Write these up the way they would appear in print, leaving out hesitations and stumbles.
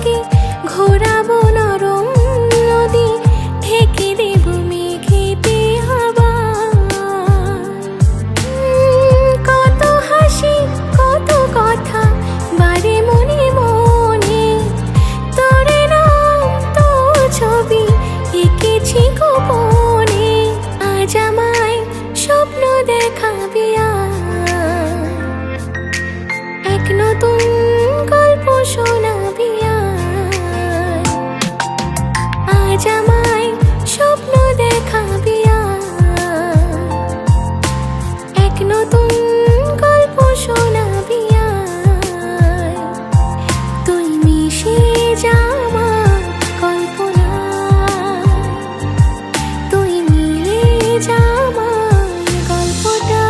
তোকে ঘোরাবো নরম নদী, ঢেকে দেব মেঘেতে হাওয়া। কত হাসি কত কথা বারে মনে মনে, তোরে নাম তোর ছবি এঁকেছি গোপনে। আজ আমায় স্বপ্ন দেখাবি এক নতুন গল্প শোনাবি। আজ আমায় স্বপ্ন দেখাবি এক নতুন গল্প শোনাবি। তুই মিশে যা আমার কল্পনায়, তুই মিলে যা আমার গল্পটা।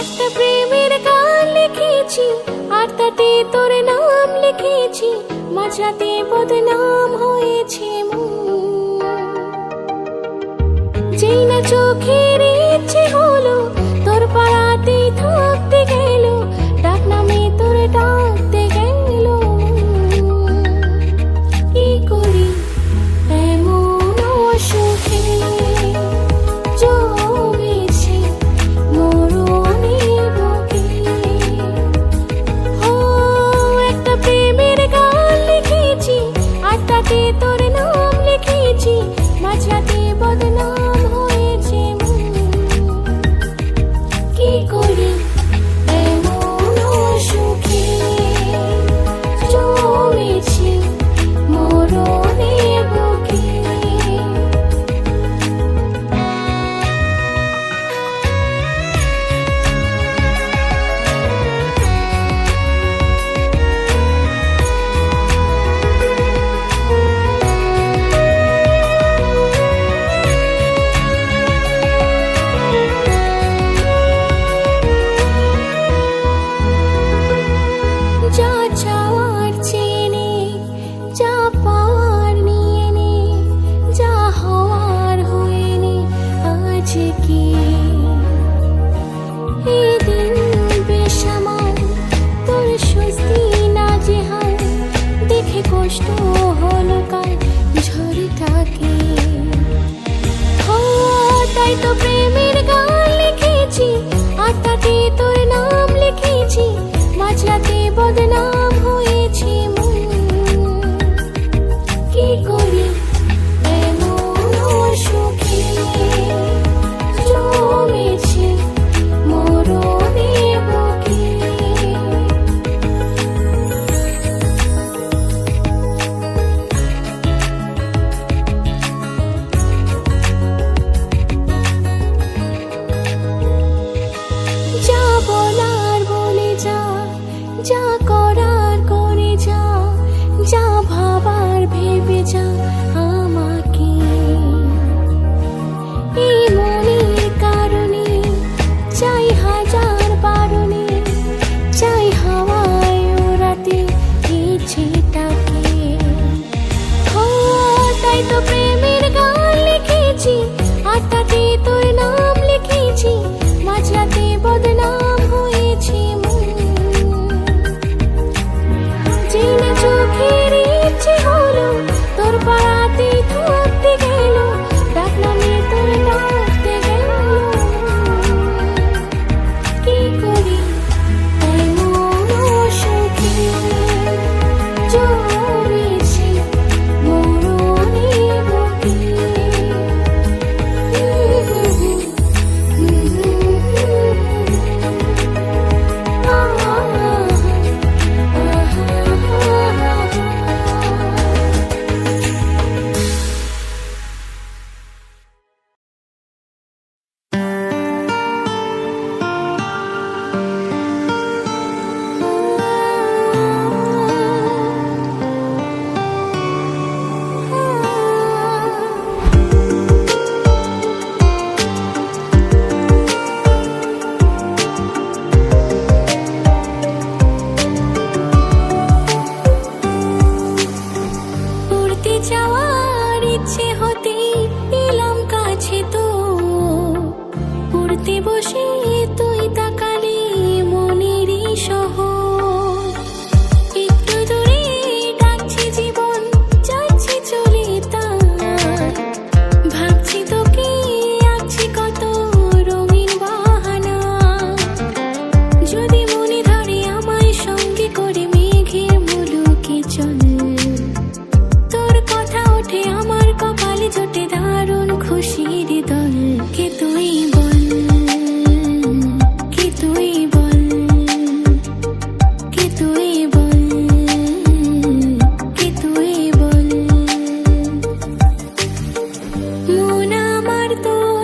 একটা প্রেমের গান লিখেছি আর তাতে তোর নাম লিখেছি, মাঝরাতে বদনাম হয়েছে মন। যেই না চোখের ইচ্ছে হলো তোর পাড়াতেই থাকতে গেল, ডাক নামে তোর ডাকতে গেল মন। কি করি এমন অসুখে জমেছে মরণের বুকে। ও একটা প্রেমের গান লিখেছি আর তাতে তোর নাম লিখেছি, মাঝরাতে বদনাম হয়েছে মন। কি করি এমন অসুখে জমেছে মরণের বুকে। যা চাওয়ার চেনে, যা পাওয়ার নিয়ে নে, যা হওয়ার হয়ে নে আজকে। এই দিন বেসামাল তোর স্বস্তি না যে হাল, দেখে কষ্ট হলো কাল ঝড়টাকে। ও তাই তো প্রেমের গান লিখেছি আর তাতে তোর নাম লিখেছি, মাঝরাতে বদনাম হয়েছে মন। কি করি এমন অসুখে জমেছে মরণের বুকে।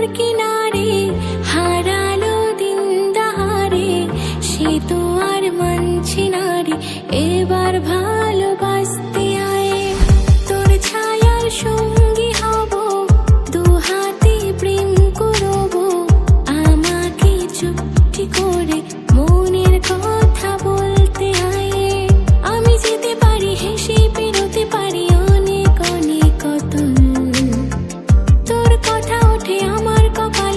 তোর কিনারে হারালো দিন দাহারে, সে তো আর মানছি না রে, এবার ভালোবাসতে আয়। তোর ছায়ার সঙ্গী হব, দু হাতে প্রেম করব, আমাকে চুপটি করে মনের কথা বলতে আয়। আমি যেতে পারি হেসে, পেরোতে পারি অনেক অনেক অতল, তোর কথা ওঠে আমার কপালে।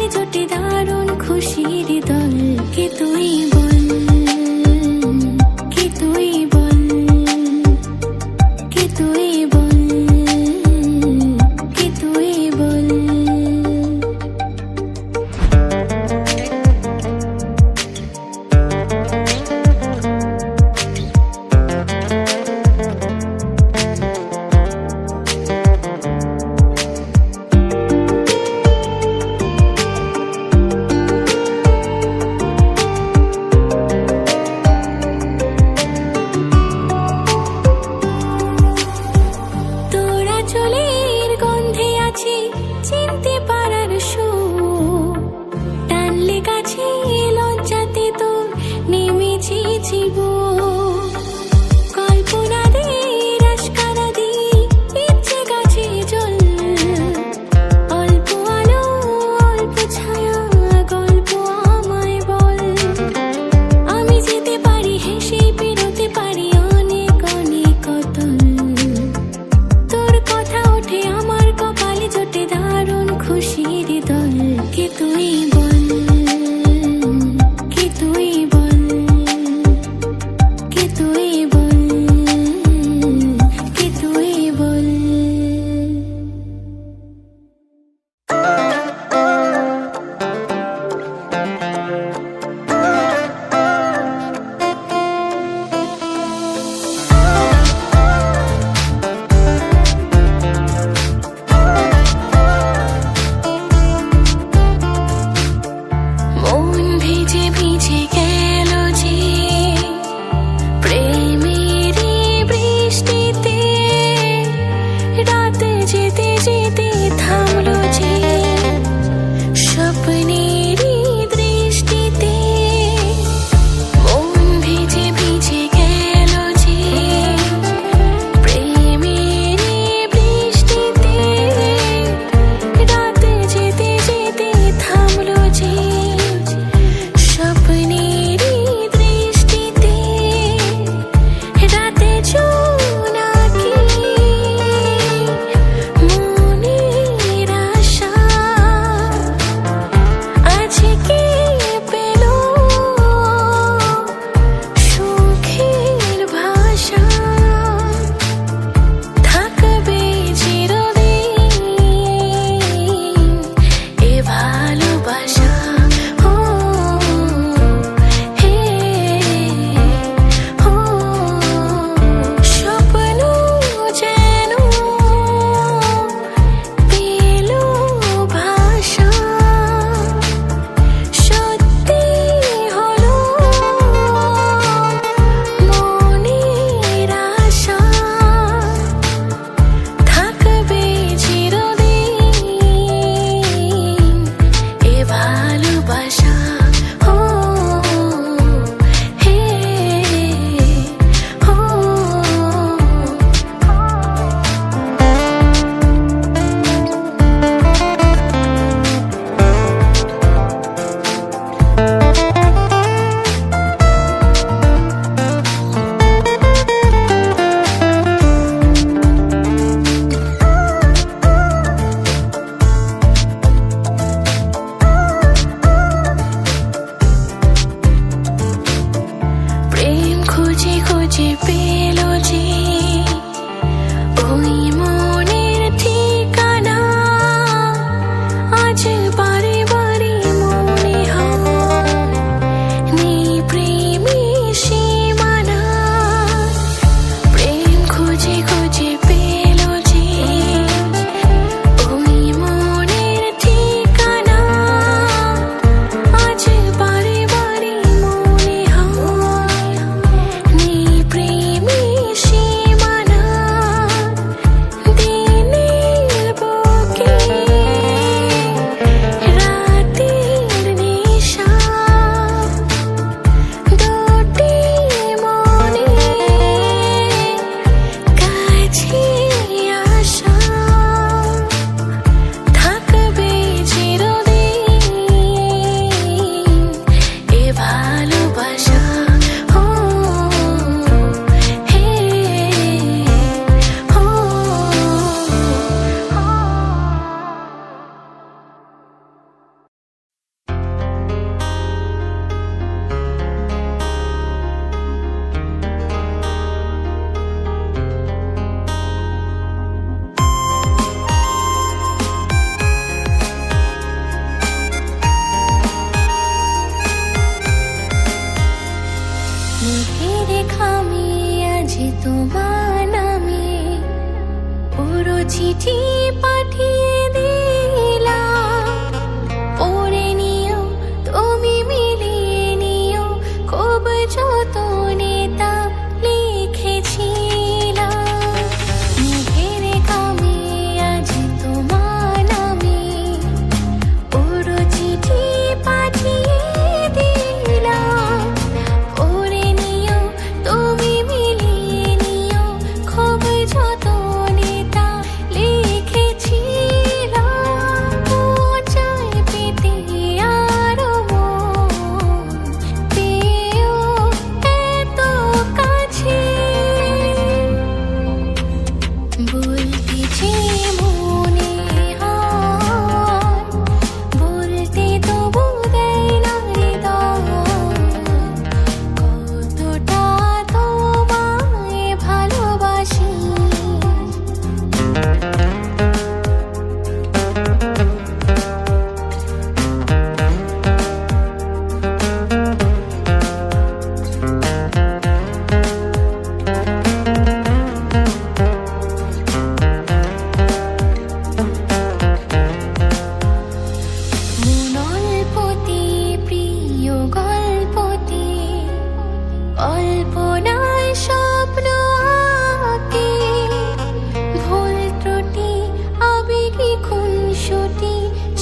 খুনসুটি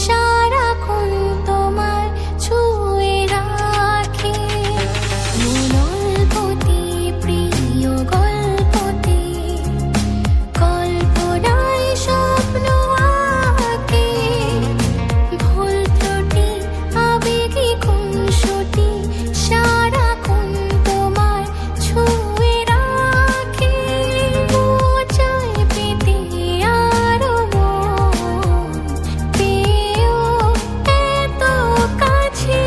সারাক্ষণ তোমার ছুঁয়ে রাখে। মন অল্পতে প্রিয় গল্পতে কল্পনায় স্বপ্ন আঁকে। ভুল ত্রুটি আবেগে খুনসুটি সারাক্ষণ তোমার ছুঁয়ে রাখে। ও চায় পেতে আরো মন, পেয়েও এত কাছে।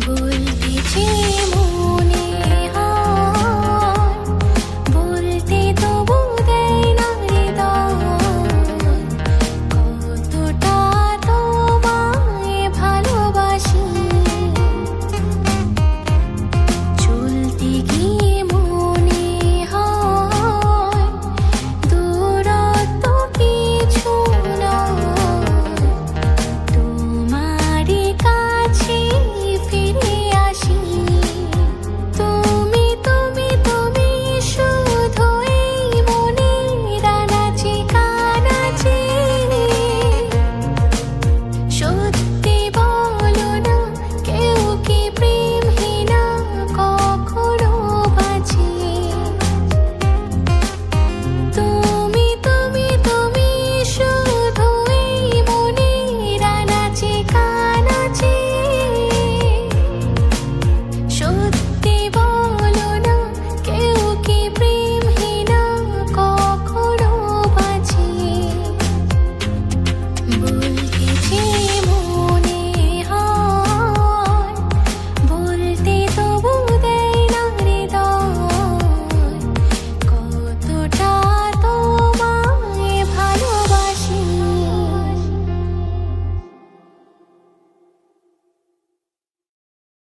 বলতে যে মনে হয়, বলতে তবু দেয় না হৃদয়। কতটা তোমায় ভালোবাসি, চলতে গিয়ে মনে হয় দূরত্ব কিছু নয়। তোমারই কাছে ফিরে আসি। তুমি তুমি তুমি শুধু এই মনের আনাচে কানাচে। সত্যি বলো না, কেউ কি প্রেমহীনা কখনো বাঁচে? তুমি তুমি তুমি শুধু এই মনের আনাচে কানাচে। সত্যি বলো না, কেউ কি প্রেমহীনা কখনো বাঁচে? বলতে যে মনে